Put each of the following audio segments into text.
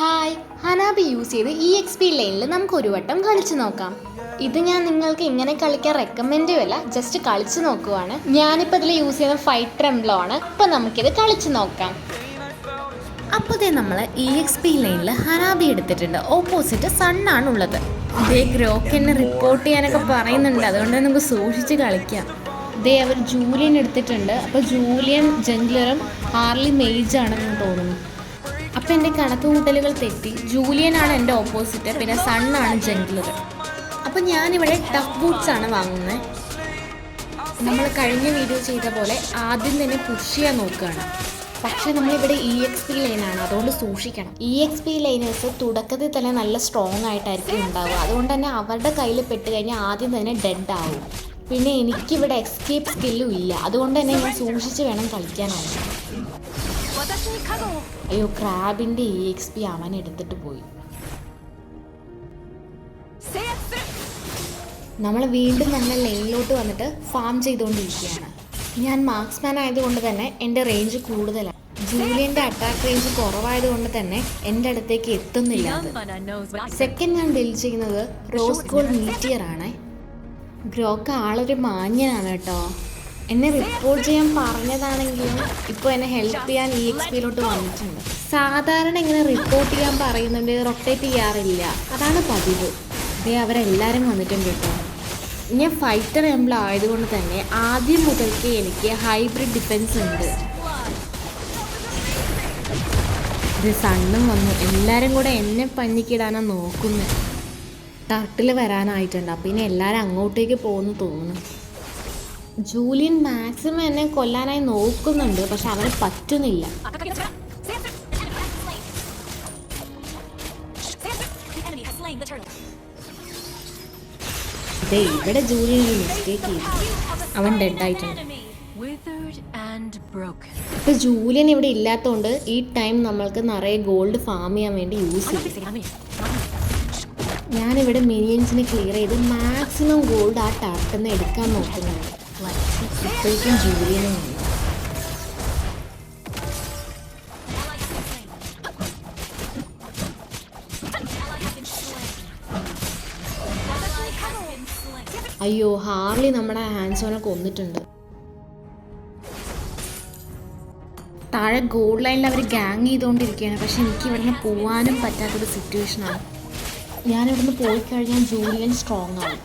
Hi, ഹനാബി use ചെയ്ത് EXP ലൈനിൽ നമുക്ക് ഒരു വട്ടം കളിച്ചു നോക്കാം. ഇത് ഞാൻ നിങ്ങൾക്ക് ഇങ്ങനെ കളിക്കാൻ റെക്കമെൻഡ് ചെയ്യല്ല, ജസ്റ്റ് കളിച്ചു നോക്കുവാണ്. ഞാനിപ്പോൾ ഇതിൽ യൂസ് ചെയ്യുന്ന ഫൈറ്റർ എംബ്ലം ആണ്. അപ്പോൾ നമുക്കിത് കളിച്ചു നോക്കാം. അപ്പോൾ നമ്മൾ EXP ലൈനിൽ ഹനാബി എടുത്തിട്ടുണ്ട്. ഓപ്പോസിറ്റ് സണ്ണാണ് ഉള്ളത്. ഇതേ ഗ്രോക്ക് എന്നെ റിപ്പോർട്ട് ചെയ്യാനൊക്കെ പറയുന്നുണ്ട്, അതുകൊണ്ട് നമുക്ക് സൂക്ഷിച്ച് കളിക്കാം. ഇതേ അവർ ജൂലിയൻ എടുത്തിട്ടുണ്ട്. അപ്പോൾ ജൂലിയൻ ജംഗ്ലറും ഹാർലി മേജ് ആണെന്ന് തോന്നുന്നു. അപ്പോൾ എൻ്റെ കണക്ക് കൂട്ടലുകൾ തെറ്റി. ജൂലിയനാണ് എൻ്റെ ഓപ്പോസിറ്റ്, പിന്നെ സണ്ണാണ് ജംഗ്ലർ. അപ്പോൾ ഞാനിവിടെ ടഫ് ബൂട്ട്സ് ആണ് വാങ്ങുന്നത്. നമ്മൾ കഴിഞ്ഞ വീഡിയോ ചെയ്ത പോലെ ആദ്യം തന്നെ പുഷ് ചെയ്യാൻ നോക്കുകയാണ്. പക്ഷേ നമ്മളിവിടെ EXP ലൈനാണ്, അതുകൊണ്ട് സൂക്ഷിക്കണം. EXP ലൈനേഴ്സ് തുടക്കത്തിൽ തന്നെ നല്ല സ്ട്രോങ് ആയിട്ടായിരിക്കും ഉണ്ടാവുക. അതുകൊണ്ട് തന്നെ അവരുടെ കയ്യിൽ പെട്ട് കഴിഞ്ഞാൽ ആദ്യം തന്നെ ഡെഡ് ആവും. പിന്നെ എനിക്കിവിടെ എസ്കേപ്പ് സ്കില്ലും ഇല്ല, അതുകൊണ്ട് തന്നെ ഞാൻ സൂക്ഷിച്ച് വേണം കളിക്കാനായിട്ട്. അയ്യോ, ക്രാബിൻ്റെ EXP അവൻ എടുത്തിട്ട് പോയി. നമ്മൾ വീണ്ടും തന്നെ ലൈനിലോട്ട് വന്നിട്ട് ഫാം ചെയ്തുകൊണ്ടിരിക്കുകയാണ്. ഞാൻ മാർക്സ്മാൻ ആയതുകൊണ്ട് തന്നെ എൻ്റെ റേഞ്ച് കൂടുതലാണ്. ജൂലിയൻ്റെ അറ്റാക്ക് റേഞ്ച് കുറവായതുകൊണ്ട് തന്നെ എൻ്റെ അടുത്തേക്ക് എത്തുന്നില്ല. സെക്കൻഡ് ഞാൻ ഡീൽ ചെയ്യുന്നത് റോസ് ഗോൾഡ് മീറ്റിയർ ആണ്. ഗ്രോക്ക് ആളൊരു മാന്യനാണ് കേട്ടോ. എന്നെ റിപ്പോർട്ട് ചെയ്യാൻ പറഞ്ഞതാണെങ്കിലും ഇപ്പോൾ എന്നെ ഹെൽപ്പ് ചെയ്യാൻ EXPയിലോട്ട് വന്നിട്ടുണ്ട്. സാധാരണ ഇങ്ങനെ റിപ്പോർട്ട് ചെയ്യാൻ പറയുന്നുണ്ട്, റൊട്ടേറ്റ് ചെയ്യാറില്ല, അതാണ് പതിവ്. ഇതേ അവരെല്ലാവരും വന്നിട്ടുണ്ട് കേട്ടോ. ഞാൻ ഫൈറ്റർ എംബ്ലം ആയതുകൊണ്ട് തന്നെ ആദ്യം മുതൽക്ക് എനിക്ക് ഹൈബ്രിഡ് ഡിഫെൻസ് ഉണ്ട്. ഇത് സണ്ണും വന്നു. എല്ലാവരും കൂടെ എന്നെ പഞ്ഞിക്കിടാനാണ് നോക്കുന്നത്. ടർട്ടിൽ വരാനായിട്ടുണ്ട്. അപ്പം ഇനി എല്ലാവരും അങ്ങോട്ടേക്ക് പോകുന്നു തോന്നുന്നു. ജൂലിയൻ മാക്സിമം എന്നെ കൊല്ലാനായി നോക്കുന്നുണ്ട്, പക്ഷെ അവന് പറ്റുന്നില്ല. ഇവിടെ ജൂലിയൻ ഒരു മിസ്റ്റേക്ക് ചെയ്തു, അവൻ ഡെഡ് ആയിട്ടുണ്ട്. ഇപ്പൊ ജൂലിയൻ ഇവിടെ ഇല്ലാത്തതുകൊണ്ട് ഈ ടൈം നമ്മൾക്ക് നിറയെ ഗോൾഡ് ഫാം ചെയ്യാൻ വേണ്ടി യൂസ് ചെയ്യും. ഞാനിവിടെ മിനിയൻസിനെ ക്ലിയർ ചെയ്ത് മാക്സിമം ഗോൾഡ് ആ ടർട്ടിൽ നിന്ന് എടുക്കാൻ നോക്കുന്നുണ്ട്. ഇപ്പോഴേക്കും ജൂലിയനും വന്നു. അയ്യോ, ഹാർലി നമ്മുടെ ഹാൻസോനെ കൊന്നിട്ടുണ്ട്. താഴെ ഗോൾഡ് ലൈനിൽ അവർ ഗ്യാങ് ചെയ്തുകൊണ്ടിരിക്കുകയാണ്. പക്ഷെ എനിക്ക് ഇവിടുന്ന് പോകാനും പറ്റാത്തൊരു സിറ്റുവേഷനാണ്. ഞാനിവിടുന്ന് പോയി കഴിഞ്ഞാൽ ജൂലിയൻ സ്ട്രോങ് ആവും.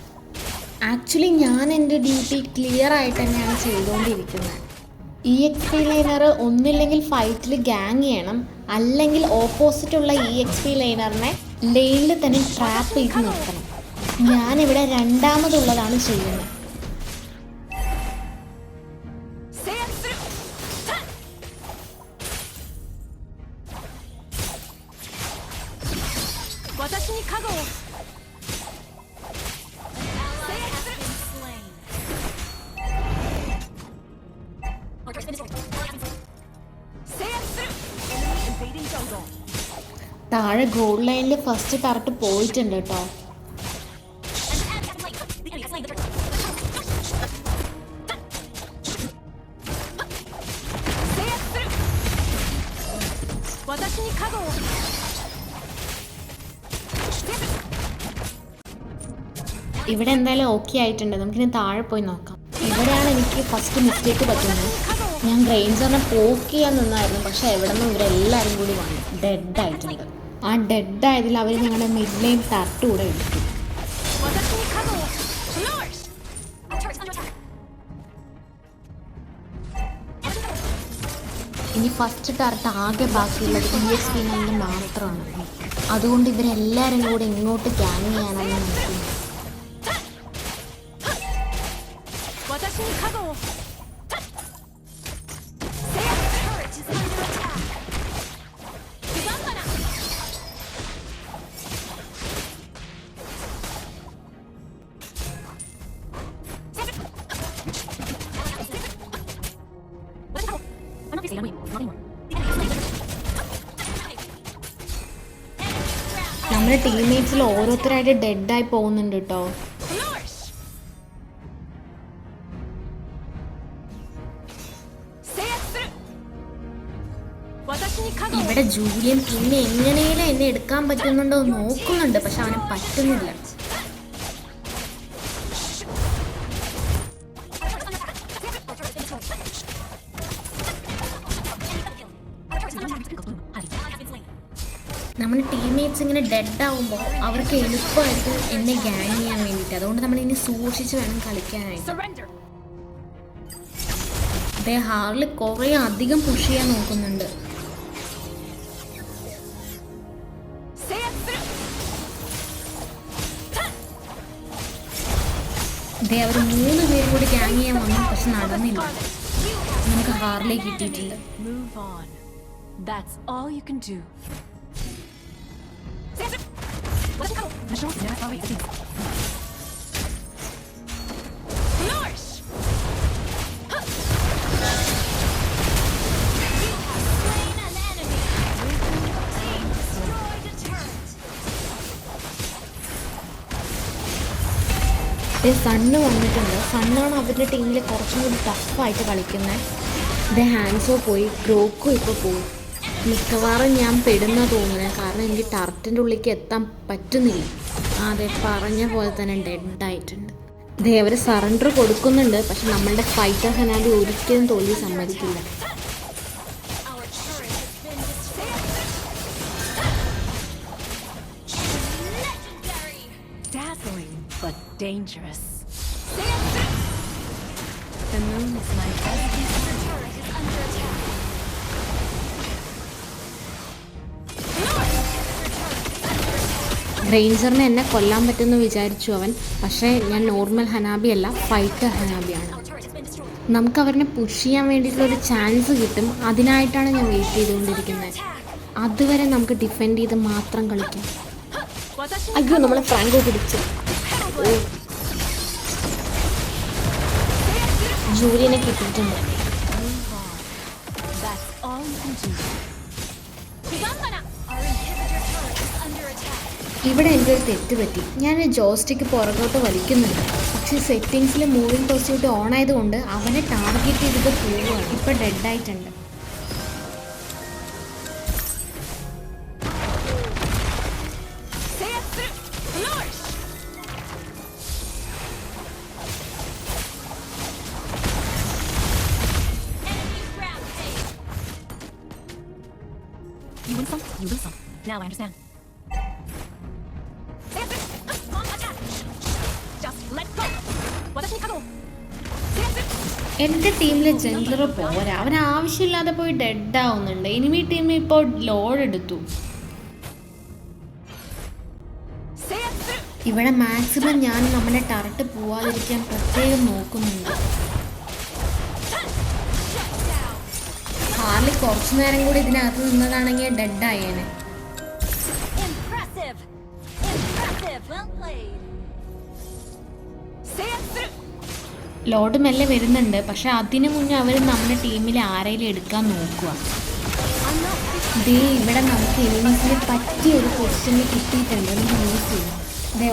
ആക്ച്വലി ഞാൻ എൻ്റെ ഡ്യൂട്ടി ക്ലിയർ ആയിട്ട് തന്നെയാണ് ചെയ്തുകൊണ്ടിരിക്കുന്നത്. EXP ലൈനർ ഒന്നില്ലെങ്കിൽ ഫൈറ്റിൽ ഗ്യാങ് ചെയ്യണം, അല്ലെങ്കിൽ ഓപ്പോസിറ്റുള്ള EXP ലൈനറിനെ ലൈനിൽ തന്നെ ട്രാപ്പ് ചെയ്ത് നിർത്തണം. ഞാനിവിടെ രണ്ടാമതുള്ളതാണ് ചെയ്യുന്നത്. താഴെ ഗോൾഡ് ലൈനിൽ ഫസ്റ്റ് ടർട്ട് പോയിട്ടുണ്ട് കേട്ടോ. ഇവിടെ എന്തായാലും ഓക്കെ ആയിട്ടുണ്ട്. നമുക്കിനി താഴെ പോയി നോക്കാം. ഇവിടെയാണ് എനിക്ക് ഫസ്റ്റ് മിസ്റ്റേക്ക് പറ്റുന്നത്. ഞാൻ റേഞ്ചറിനെ പോക്ക് ചെയ്യാൻ നിന്നായിരുന്നു, പക്ഷെ എവിടെ നിന്നും ഇവരെല്ലാവരും കൂടി വന്നു ഡെഡ് ആയിട്ടുണ്ട്. ആ ഡെഡ് ആയതിൽ അവർ ഞങ്ങളുടെ മിഡ് ലൈൻ ടർട്ട് കൂടെ എടുത്തു. ഇനി ഫസ്റ്റ് ടർട്ട് ആകെ ബാക്കിയുള്ളത് EXP ലൈനിൽ മാത്രമാണ്. അതുകൊണ്ട് ഇവരെല്ലാവരും കൂടെ ഇങ്ങോട്ട് ഗ്യാങ് ചെയ്യാനാണ് നോക്കുന്നത്. നമ്മുടെ ടീംമേറ്റ്സിൽ ഓരോരുത്തരായിട്ട് ഡെഡായി പോകുന്നുണ്ട് കേട്ടോ. ഇവിടെ ജൂലിയൻ പിന്നെ എങ്ങനെയും എന്നെ എടുക്കാൻ പറ്റുന്നുണ്ടോ നോക്കുന്നുണ്ട്, പക്ഷെ അവന് പറ്റുന്നില്ല. നമ്മുടെ ടീംമേറ്റ്സ് ഇങ്ങനെ ഡെഡ് ആവുമ്പോൾ അവർക്ക് എളുപ്പമായിട്ട് എന്നെ ഗ്യാങ് ചെയ്യാൻ വേണ്ടിയിട്ട്, അതുകൊണ്ട് നമ്മൾ ഇനി സൂക്ഷിച്ച് വേണം കളിക്കാനായിട്ട്. ഹാർലി കുറേ അധികം പുഷ് ചെയ്യാൻ നോക്കുന്നുണ്ട്. അവർ 3 പേരും കൂടി ഗ്യാങ് ചെയ്യാൻ വന്നു, പക്ഷെ നടന്നില്ല. നമുക്ക് ഹാർലി കിട്ടിയിട്ടുണ്ട്. സണ്ണ് വന്നിട്ടുണ്ട്. സണ്ണാണ് അവരുടെ ടീമിൽ കുറച്ചും കൂടി ടഫായിട്ട് കളിക്കുന്നത്. ഹാൻസോ പോയി, ഗ്രോക്കോ ഇപ്പോൾ പോയി. മിക്കവാറും ഞാൻ പെടുന്ന തോന്നുന്നത്, കാരണം എനിക്ക് ടർട്ടിൻ്റെ ഉള്ളിലേക്ക് എത്താൻ പറ്റുന്നില്ല. അതെ, പറഞ്ഞ പോലെ തന്നെ ഡെഡായിട്ടുണ്ട്. അവർ സറണ്ടർ കൊടുക്കുന്നുണ്ട്, പക്ഷെ നമ്മളുടെ ഫൈറ്റർ ഹനാബി ഒരിക്കലും തോൽവി സമ്മതിക്കില്ല. But dangerous. The moon is my best. Your turret is under attack. റേഞ്ചറിനെ എന്നെ കൊല്ലാൻ പറ്റുമെന്ന് വിചാരിച്ചു അവൻ, പക്ഷേ ഞാൻ നോർമൽ ഹനാബി അല്ല, ഫൈറ്റർ ഹനാബിയാണ്. നമുക്ക് അവരെ പുഷ് ചെയ്യാൻ വേണ്ടിയിട്ടുള്ളൊരു ചാൻസ് കിട്ടും, അതിനായിട്ടാണ് ഞാൻ വെയിറ്റ് ചെയ്തുകൊണ്ടിരിക്കുന്നത്. അതുവരെ നമുക്ക് ഡിഫെൻഡ് ചെയ്ത് മാത്രം കളിക്കാം. അയ്യോ, നമ്മളെ ഫ്രാങ്കോ പിടിച്ചു. ജൂലിയനെ കിട്ടിയിട്ടുണ്ട്. ഇവിടെ എൻ്റെ ഒരു തെറ്റ് പറ്റി. ഞാൻ ജോസ്റ്റിക്ക് പുറകോട്ട് വലിക്കുന്നുണ്ട്, പക്ഷേ സെറ്റിങ്സിൽ മൂവിങ് പെർസ്യൂട്ട് ഓൺ ആയതുകൊണ്ട് അവനെ ടാർഗറ്റ് ചെയ്തിട്ട് പോവുകയാണ്. ഇപ്പം ഡെഡായിട്ടുണ്ട്. You lose some. Now I understand. Just let go. എൻ്റെ ടീമിലെ ജംഗ്ലർ പോരാ, അവൻ ആവശ്യമില്ലാതെ പോയി ഡെഡ് ആവുന്നുണ്ട്. എനിമി ടീം ഇപ്പോൾ ലോഡ് എടുത്തു. ഇവിടെ മാക്സിമം ഞാൻ നമ്മുടെ ടർട്ട് പോവാതിരിക്കാൻ പ്രത്യേകം നോക്കുന്നുണ്ട്. ഹാർലി കുറച്ചു നേരം കൂടി ഇതിനകത്ത് നിന്നതാണെങ്കിൽ ഡെഡായേനെ. ലോഡ് മെല്ലെ വരുന്നുണ്ട്, പക്ഷെ അതിനു മുന്നേ അവർ നമ്മുടെ ടീമിൽ ആരെങ്കിലും എടുക്കാൻ നോക്കുക. ഇവിടെ നമുക്ക് എനിമീസിന് പറ്റിയ ഒരു പൊസിഷനിൽ കിട്ടിയിട്ടുണ്ട്, നമുക്ക് യൂസ് ചെയ്യാം.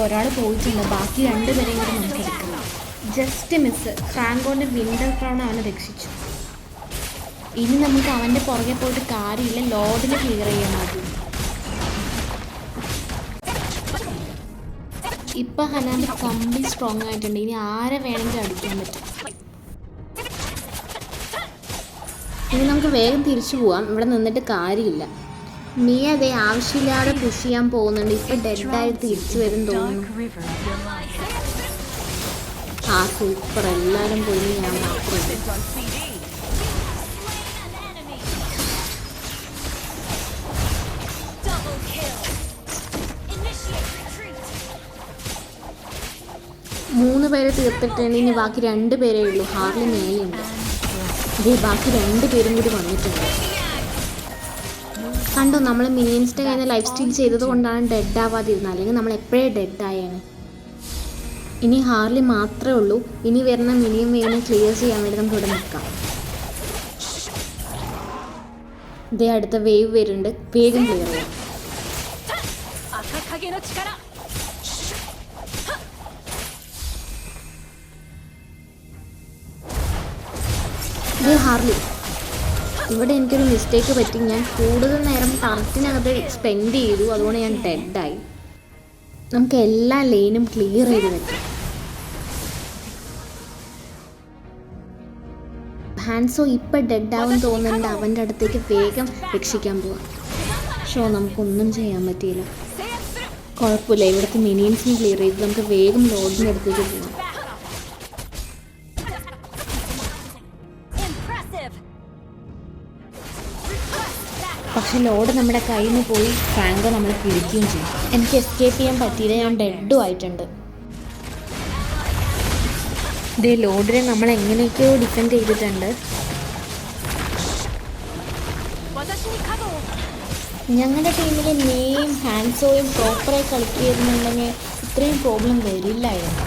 ഒരാൾ പോയിട്ടുണ്ട്, ബാക്കി 2 പേരെയും കൂടി നമുക്ക് എടുക്കണം. Just miss. ഫ്രാങ്കോന്റെ വിൻഡർ ക്രൗൺ അവനെ രക്ഷിച്ചു. ഇനി നമുക്ക് അവൻ്റെ പുറകെ പോയിട്ട് കാര്യമില്ല, ലോഡിനെ ക്ലിയർ ചെയ്യാൻ മതി. ഇപ്പം ഹനാബി കംപ്ലീറ്റ് സ്ട്രോങ് ആയിട്ടുണ്ട്. ഇനി ആരെ വേണമെങ്കിലും അടിക്കാൻ പറ്റും. ഇനി നമുക്ക് വേഗം തിരിച്ചു പോവാം, ഇവിടെ നിന്നിട്ട് കാര്യമില്ല. മിയ അതേ ആവശ്യമില്ലാതെ പുഷ് ചെയ്യാൻ പോകുന്നുണ്ട്. ഇപ്പം ഡെഡായി തിരിച്ചു വരും തോന്നുന്നു. ആ സൂപ്പർ, എല്ലാവരും പോയി, ഞാൻ മാത്രമേ. മൂന്ന് പേരെ തീർത്തിട്ടുണ്ട്, ഇനി ബാക്കി 2 പേരേ ഉള്ളൂ. ഹാർലി മേലെയുണ്ട്. ബാക്കി 2 പേരും കൂടി വന്നിട്ടുണ്ട്. കണ്ടോ, നമ്മൾ മിനിയൻസിൻ്റെ കയ്യിൽ നിന്ന് ലൈഫ് സ്റ്റീൽ ചെയ്തത് കൊണ്ടാണ് ഡെഡ് ആവാതിരുന്നത്, അല്ലെങ്കിൽ നമ്മൾ എപ്പോഴേ ഡെഡായാണ്. ഇനി ഹാർലി മാത്രമേ ഉള്ളൂ. ഇനി വരുന്ന മിനിയം വേവിനെ ക്ലിയർ ചെയ്യാൻ വേണ്ടി നമുക്ക് ഇവിടെ നിൽക്കാം. അടുത്ത വേവ് വരുന്നുണ്ട്, വേഗം ക്ലിയർ ചെയ്യാം. ഹാർലി ഇവിടെ എനിക്കൊരു മിസ്റ്റേക്ക് പറ്റി. ഞാൻ കൂടുതൽ നേരം ടർട്ടിനകത്ത് സ്പെൻഡ് ചെയ്തു, അതുകൊണ്ട് ഞാൻ ഡെഡായി. നമുക്ക് എല്ലാ ലൈനും ക്ലിയർ ചെയ്ത് വെക്കാം. ഹാൻസോ ഇപ്പം ഡെഡാവും തോന്നുന്നുണ്ട്. അവൻ്റെ അടുത്തേക്ക് വേഗം രക്ഷിക്കാൻ പോവാം. നമുക്കൊന്നും ചെയ്യാൻ പറ്റിയില്ല. കുഴപ്പമില്ല, ഇവിടുത്തെ മിനിയൻസിനെ ക്ലിയർ ചെയ്ത് നമുക്ക് വേഗം ലോഡിൻ്റെ അടുത്തേക്ക് പോകാം. പക്ഷെ ലോഡ് നമ്മുടെ കയ്യിൽ നിന്ന് പോയി ഫ്രാങ്കോ നമ്മളെ പിടിക്കുകയും ചെയ്യും. എനിക്ക് എസ്കേപ്പ് ചെയ്യാൻ പറ്റിയില്ല, ഞാൻ ഡെഡും ആയിട്ടുണ്ട്. ഇതേ ലോഡിനെ നമ്മൾ എങ്ങനെയൊക്കെയോ ഡിഫെൻഡ് ചെയ്തിട്ടുണ്ട്. ഞങ്ങളുടെ ടീമിൽ നെയും ഹാൻസോയും പ്രോപ്പറായി കളിക്കുന്നുണ്ടെങ്കിൽ ഇത്രയും പ്രോബ്ലം വരില്ലായിരുന്നു.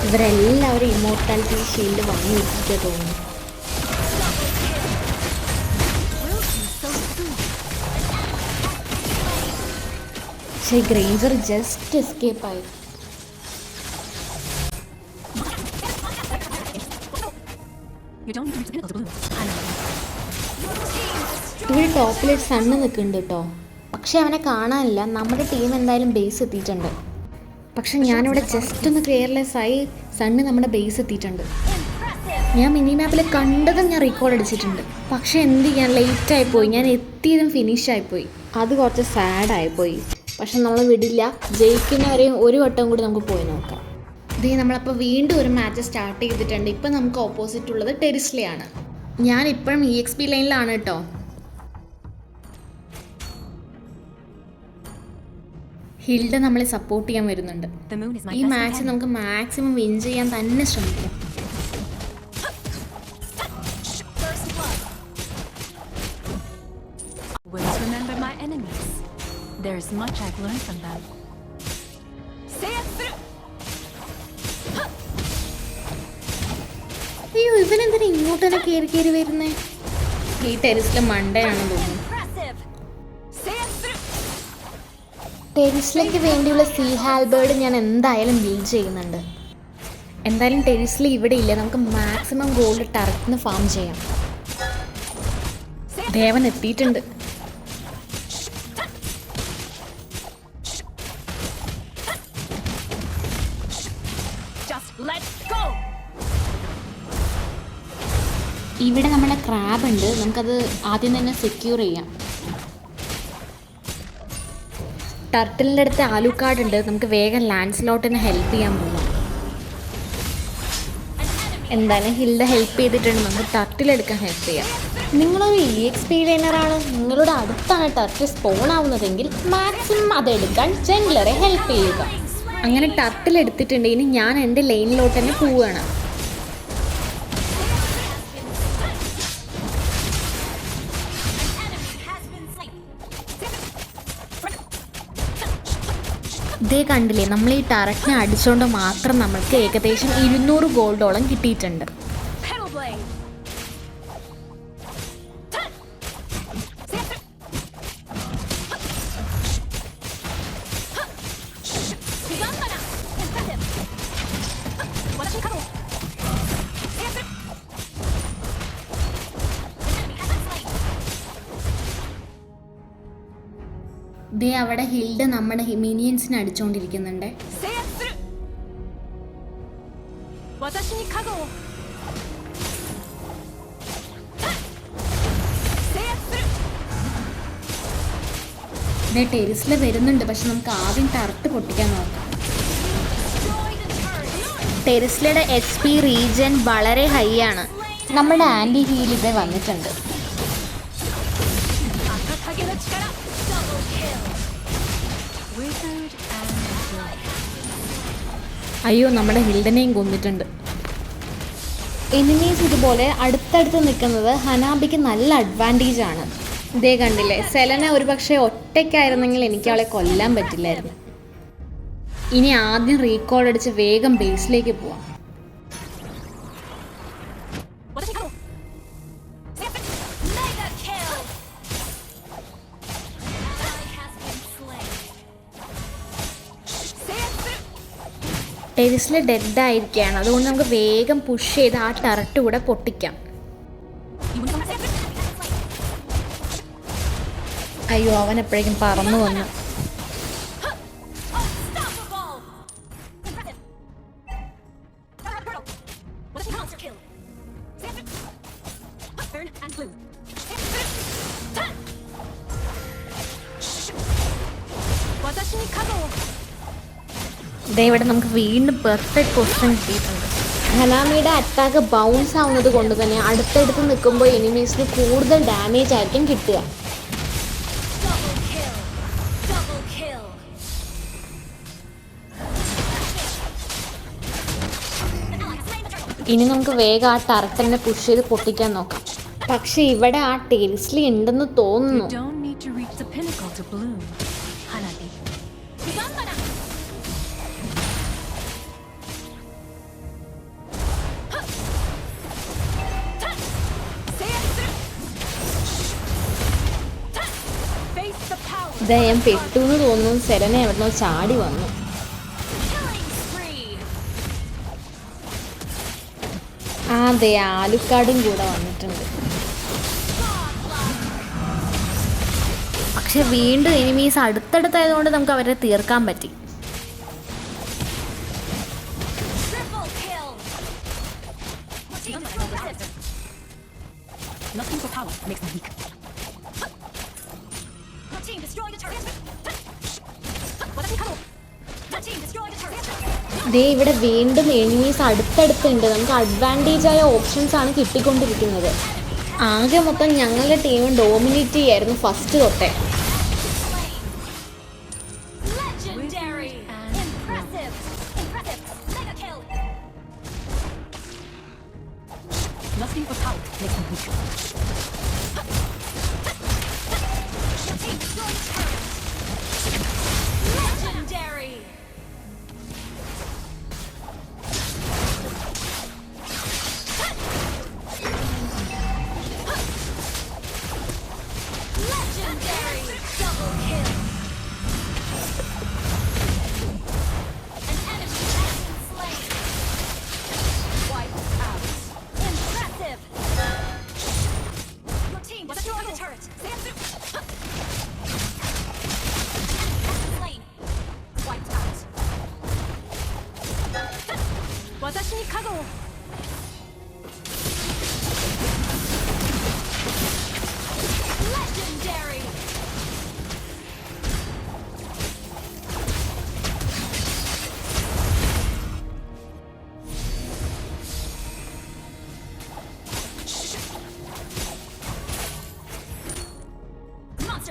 ഇവരെല്ലാവരും ഇമ്മോർട്ടാലിറ്റി ഷീൽഡ് വാങ്ങി വെച്ചിട്ട് തോന്നുന്നു. പക്ഷേ ഗ്രേഞ്ചർ ജസ്റ്റ് എസ്കേപ്പായി. ഇവിടെ ടോപ്പിൽ സണ്ണ് നിൽക്കുന്നുണ്ട് കേട്ടോ. പക്ഷെ അവനെ കാണാനില്ല. നമ്മുടെ ടീം എന്തായാലും ബേസ് എത്തിയിട്ടുണ്ട്. പക്ഷെ ഞാനിവിടെ ജസ്റ്റ് ഒന്ന് കെയർലെസ് ആയി. സണ്ണ് നമ്മുടെ ബേസ് എത്തിയിട്ടുണ്ട്. ഞാൻ മിനി മാപ്പിൽ കണ്ടതും ഞാൻ റീകോൾ അടിച്ചിട്ടുണ്ട്. പക്ഷെ എന്ത് ചെയ്യാൻ, ലേറ്റായിപ്പോയി. ഞാൻ എത്തിയതും ഫിനിഷായിപ്പോയി. അത് കുറച്ച് സാഡായിപ്പോയി. പക്ഷെ നമ്മൾ വിടില്ല. ജയിക്കുന്നവരെയും ഒരു വട്ടം കൂടി നമുക്ക് പോയി നോക്കാം. ഇതേ നമ്മളപ്പോൾ വീണ്ടും ഒരു മാച്ച് സ്റ്റാർട്ട് ചെയ്തിട്ടുണ്ട്. ഇപ്പം നമുക്ക് ഓപ്പോസിറ്റ് ഉള്ളത് ടെറിസ്ലെയാണ്. ഞാൻ ഇപ്പോഴും EXP ലൈനിലാണ് കേട്ടോ. ഹിൽഡ നമ്മളെ സപ്പോർട്ട് ചെയ്യാൻ വരുന്നുണ്ട്. ഈ മാച്ച് നമുക്ക് മാക്സിമം വിൻ ചെയ്യാൻ തന്നെ ശ്രമിക്കാം. അയ്യോ, ഇവനെന്തിനാ ഇങ്ങോട്ട് തന്നെ കയറി വരുന്നേ? ഈ ടെറിസിലെ മണ്ടയാണെന്ന് തോന്നുന്നു. ടെറിസിലേക്ക് വേണ്ടിയുള്ള സീ ഹാൽബേർഡ് ഞാൻ എന്തായാലും ബിൽഡ് ചെയ്യുന്നുണ്ട്. എന്തായാലും ടെറിസിൽ ഇവിടെ ഇല്ല. നമുക്ക് മാക്സിമം ഗോൾഡ് ടർക്കിന് ഫാം ചെയ്യാം. ദേവൻ എത്തിയിട്ടുണ്ട്. ഇവിടെ നമ്മുടെ ക്രാബ് ഉണ്ട്. നമുക്കത് ആദ്യം തന്നെ സെക്യൂർ ചെയ്യാം. ടർട്ടിലിൻ്റെ അടുത്ത് ആലുക്കാർഡ് ഉണ്ട്. നമുക്ക് വേഗം ലാൻഡ്സ്ലോട്ടിനെ ഹെൽപ്പ് ചെയ്യാൻ പോകാം. എന്തായാലും ഹിൽഡ ഹെൽപ്പ് ചെയ്തിട്ടുണ്ട്. നമുക്ക് ടർട്ടിലെടുക്കാൻ ഹെൽപ്പ് ചെയ്യാം. നിങ്ങളൊരു EXP ലൈനറാണ്, നിങ്ങളുടെ അടുത്താണ് ടർട്ടിൽ സ്പോൺ ആവുന്നതെങ്കിൽ മാക്സിമം അതെടുക്കാൻ ജംഗ്ലറെ ഹെൽപ്പ് ചെയ്യുക. അങ്ങനെ ടർട്ടിൽ എടുത്തിട്ടുണ്ട്. ഇനി ഞാൻ എൻ്റെ ലൈനിലോട്ട് തന്നെ പോവുകയാണ്. ഇതേ കണ്ടില്ലേ, നമ്മൾ ഈ ടററ്റിനെ അടിച്ചുകൊണ്ട് മാത്രം നമുക്ക് ഏകദേശം 200 ഗോൾഡോളം കിട്ടിയിട്ടുണ്ട്. ദേ അവിടെ ഹിൽഡ് നമ്മുടെ മിനിയൻസിനെ അടിച്ചുകൊണ്ടിരിക്കുന്നുണ്ട്. ടെറിസിൽ വരുന്നുണ്ട്. പക്ഷെ നമുക്ക് ആദ്യം ടർട്ട് പൊട്ടിക്കാൻ നോക്കാം. ടെറിസ്ലയുടെ HP റീജൻ വളരെ ഹൈ ആണ്. നമ്മുടെ ആൻറ്റി ഹീൽ ഇത് വന്നിട്ടുണ്ട്. അയ്യോ, നമ്മുടെ ഹിൽഡനെയും കൊന്നിട്ടുണ്ട്. എനിമീസ് ഇതുപോലെ അടുത്തടുത്ത് നിൽക്കുന്നത് ഹനാബിക്ക് നല്ല അഡ്വാൻറ്റേജ് ആണ്. ഇതേ കണ്ടില്ലേ, സെലന ഒരു പക്ഷേ ഒറ്റയ്ക്കായിരുന്നെങ്കിൽ എനിക്ക് അവളെ കൊല്ലാൻ പറ്റില്ലായിരുന്നു. ഇനി ആദ്യം റീകോൾ അടിച്ച് വേഗം ബേസിലേക്ക് പോവാം. ടെറിസിൽ ഡെഡ് ആയിരിക്കുകയാണ്, അതുകൊണ്ട് നമുക്ക് വേഗം പുഷ് ചെയ്ത് ആ ടറട്ട് കൂടെ പൊട്ടിക്കാം. അയ്യോ, അവൻ എപ്പോഴേക്കും പറന്നു വന്നു. ഇവിടെ നമുക്ക് വീണ്ടും പെർഫെക്റ്റ് പൊസിഷൻ കിട്ടിയിട്ടുണ്ട്. ഹനാമിയുടെ അറ്റാക്ക് ബൗൺസ് ആവുന്നത് കൊണ്ട് തന്നെ അടുത്തടുത്ത് നിൽക്കുമ്പോൾ എനിമീസിന് കൂടുതൽ ഡാമേജ് ആയിരിക്കും കിട്ടുക. ഇനി നമുക്ക് വേഗം ആ ടർട്ടലിനെ പുഷ് ചെയ്ത് പൊട്ടിക്കാൻ നോക്കാം. പക്ഷെ ഇവിടെ ആ ടെറിസിൽ ഉണ്ടെന്ന് തോന്നുന്നു. ഞാൻ പെട്ടൂന്ന് തോന്നുന്നു. സെലന എവിടുന്നോ ചാടി വന്നു. അതെ, ആലുക്കാടും കൂടെ വന്നിട്ടുണ്ട്. പക്ഷെ വീണ്ടും എനിമീസ് അടുത്തടുത്തായതുകൊണ്ട് നമുക്ക് അവരെ തീർക്കാൻ പറ്റി. ഇവിടെ വീണ്ടും എനിമീസ് അടുത്തടുത്തുണ്ട്. നമുക്ക് അഡ്വാൻറ്റേജ് ആയ ഓപ്ഷൻസ് ആണ് കിട്ടിക്കൊണ്ടിരിക്കുന്നത്. ആകെ മൊത്തം ഞങ്ങളുടെ ടീം ഡോമിനേറ്റ് ചെയ്യായിരുന്നു ഫസ്റ്റ് തൊട്ടേ.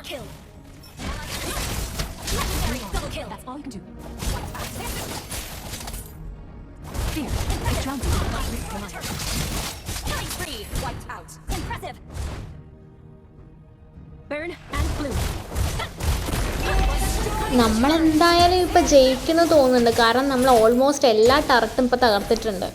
Kill. Legendary double kill. That's all you can do. Fear. It drowns you. Killing spree. Wiped out. Impressive. Burn and blue. നമ്മളെന്തായാലും ഇപ്പം ജയിക്കുന്നു തോന്നുന്നുണ്ട്. കാരണം നമ്മൾ ഓൾമോസ്റ്റ് എല്ലാ ടർട്ടും ഇപ്പം തകർത്തിട്ടുണ്ട്.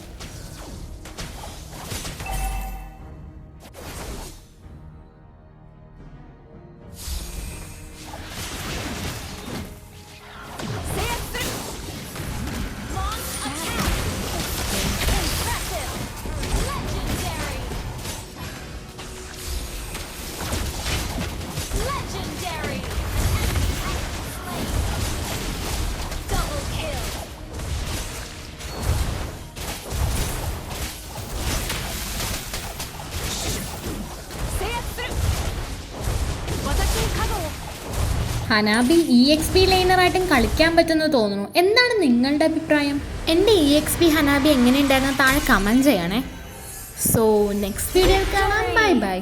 ഹനാബി EXP ലൈനറായിട്ടും കളിക്കാൻ പറ്റുമെന്ന് തോന്നുന്നു. എന്താണ് നിങ്ങളുടെ അഭിപ്രായം? എൻ്റെ EXP ഹനാബി എങ്ങനെയുണ്ടായിരുന്നു താഴെ കമൻറ്റ് ചെയ്യണേ. സോ നെക്സ്റ്റ് വീഡിയോയിൽ കാണാം. Bye bye.